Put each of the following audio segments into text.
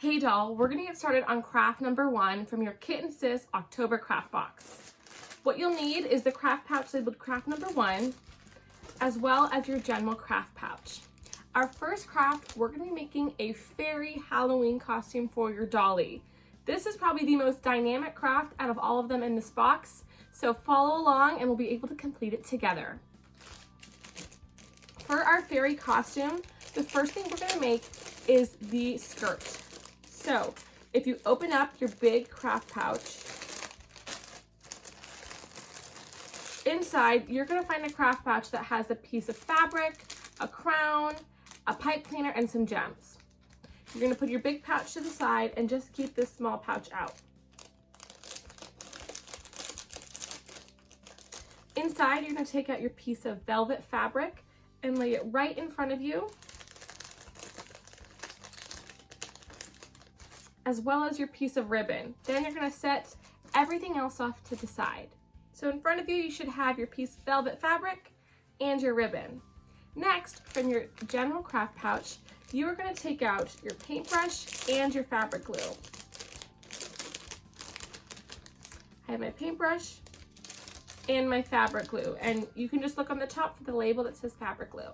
Hey doll, we're gonna get started on craft number 1 from your Kit and Sis October craft box. What you'll need is the craft pouch labeled craft number 1, as well as your general craft pouch. Our first craft, we're gonna be making a fairy Halloween costume for your dolly. This is probably the most dynamic craft out of all of them in this box, so follow along and we'll be able to complete it together. For our fairy costume, the first thing we're gonna make is the skirt. So if you open up your big craft pouch, inside you're gonna find a craft pouch that has a piece of fabric, a crown, a pipe cleaner, and some gems. You're gonna put your big pouch to the side and just keep this small pouch out. Inside, you're gonna take out your piece of velvet fabric and lay it right in front of you, as well as your piece of ribbon. Then you're gonna set everything else off to the side. So in front of you, you should have your piece of velvet fabric and your ribbon. Next, from your general craft pouch, you are gonna take out your paintbrush and your fabric glue. I have my paintbrush and my fabric glue, and you can just look on the top for the label that says fabric glue.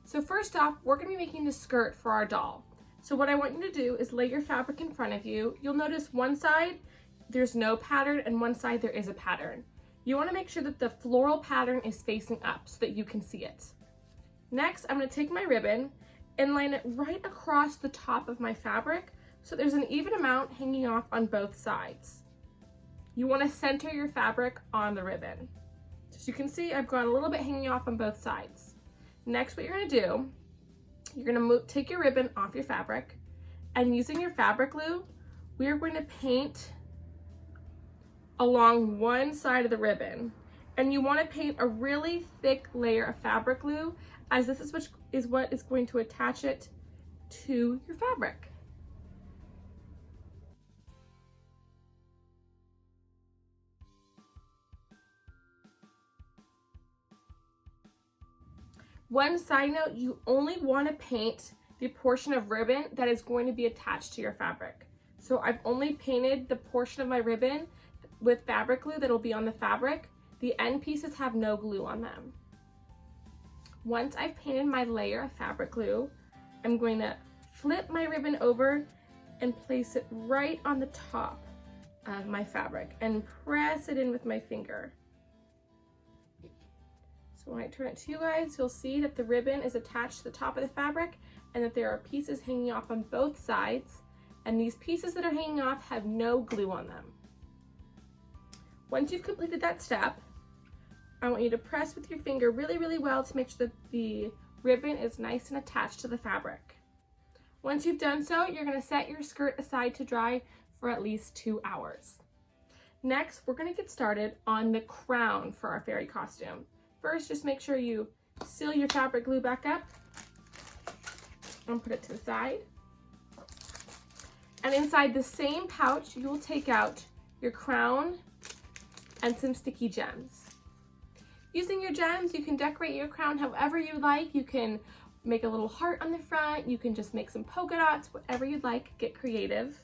So first off, we're gonna be making the skirt for our doll. So what I want you to do is lay your fabric in front of you. You'll notice one side there's no pattern and one side there is a pattern. You want to make sure that the floral pattern is facing up so that you can see it. Next, I'm going to take my ribbon and line it right across the top of my fabric so there's an even amount hanging off on both sides. You want to center your fabric on the ribbon. As you can see, I've got a little bit hanging off on both sides. Next, what you're going to do, you're going to take your ribbon off your fabric, and using your fabric glue, we are going to paint along one side of the ribbon. And you want to paint a really thick layer of fabric glue, as this is what is going to attach it to your fabric. One side note, you only want to paint the portion of ribbon that is going to be attached to your fabric. So I've only painted the portion of my ribbon with fabric glue that'll be on the fabric. The end pieces have no glue on them. Once I've painted my layer of fabric glue, I'm going to flip my ribbon over and place it right on the top of my fabric and press it in with my finger. So when I turn it to you guys, you'll see that the ribbon is attached to the top of the fabric and that there are pieces hanging off on both sides, and these pieces that are hanging off have no glue on them. Once you've completed that step, I want you to press with your finger really, really well to make sure that the ribbon is nice and attached to the fabric. Once you've done so, you're going to set your skirt aside to dry for at least 2 hours. Next, we're going to get started on the crown for our fairy costume. First, just make sure you seal your fabric glue back up and put it to the side. And inside the same pouch, you will take out your crown and some sticky gems. Using your gems, you can decorate your crown however you like. You can make a little heart on the front. You can just make some polka dots, whatever you'd like. Get creative.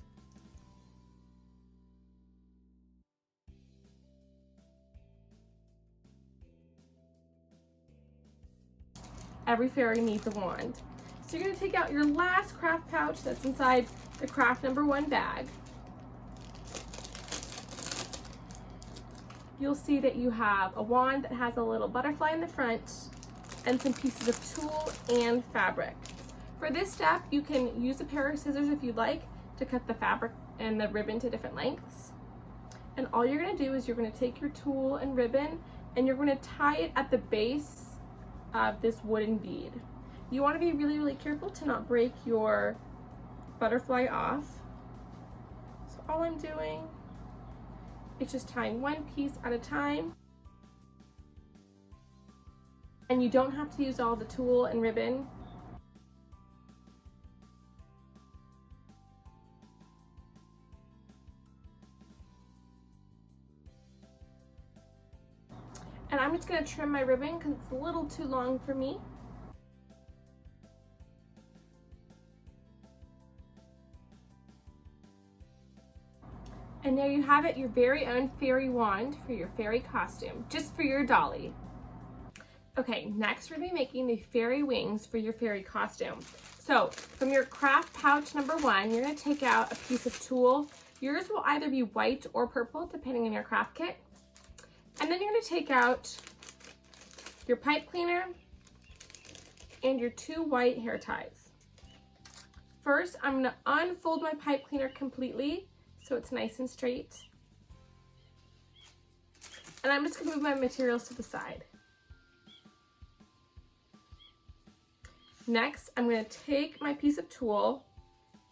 Every fairy needs a wand. So you're going to take out your last craft pouch that's inside the craft number 1 bag. You'll see that you have a wand that has a little butterfly in the front and some pieces of tulle and fabric. For this step, you can use a pair of scissors if you'd like to cut the fabric and the ribbon to different lengths. And all you're going to do is you're going to take your tulle and ribbon and you're going to tie it at the base of this wooden bead. You want to be really, really careful to not break your butterfly off. So all I'm doing is just tying one piece at a time. And you don't have to use all the tulle and ribbon. And I'm just going to trim my ribbon because it's a little too long for me. And there you have it, your very own fairy wand for your fairy costume, just for your dolly. Okay, next we're gonna be making the fairy wings for your fairy costume. So from your craft pouch number 1, you're gonna take out a piece of tulle. Yours will either be white or purple, depending on your craft kit. And then you're gonna take out your pipe cleaner and your 2 white hair ties. First, I'm gonna unfold my pipe cleaner completely so it's nice and straight. And I'm just gonna move my materials to the side. Next, I'm gonna take my piece of tulle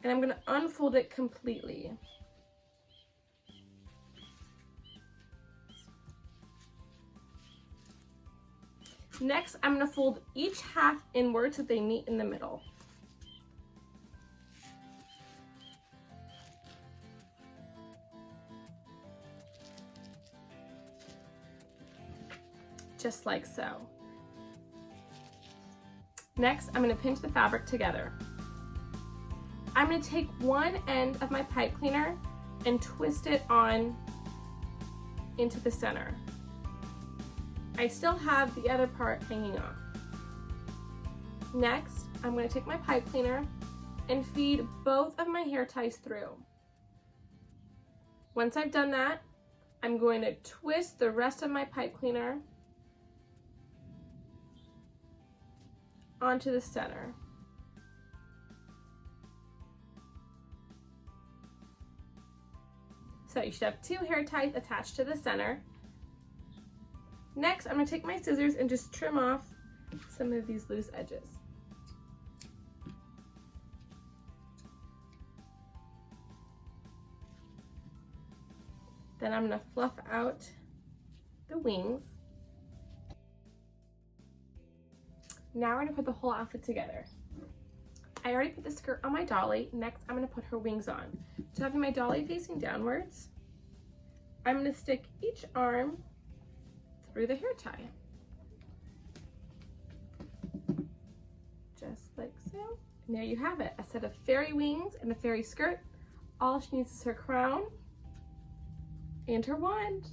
and I'm gonna unfold it completely. Next, I'm gonna fold each half inward so they meet in the middle. Just like so. Next, I'm going to pinch the fabric together. I'm going to take one end of my pipe cleaner and twist it on into the center. I still have the other part hanging off. Next, I'm going to take my pipe cleaner and feed both of my hair ties through. Once I've done that, I'm going to twist the rest of my pipe cleaner onto the center. So you should have 2 hair ties attached to the center. Next, I'm going to take my scissors and just trim off some of these loose edges. Then I'm going to fluff out the wings. Now we're going to put the whole outfit together. I already put the skirt on my dolly. Next, I'm going to put her wings on. So having my dolly facing downwards, I'm going to stick each arm through the hair tie. Just like so. And there you have it, a set of fairy wings and a fairy skirt. All she needs is her crown and her wand.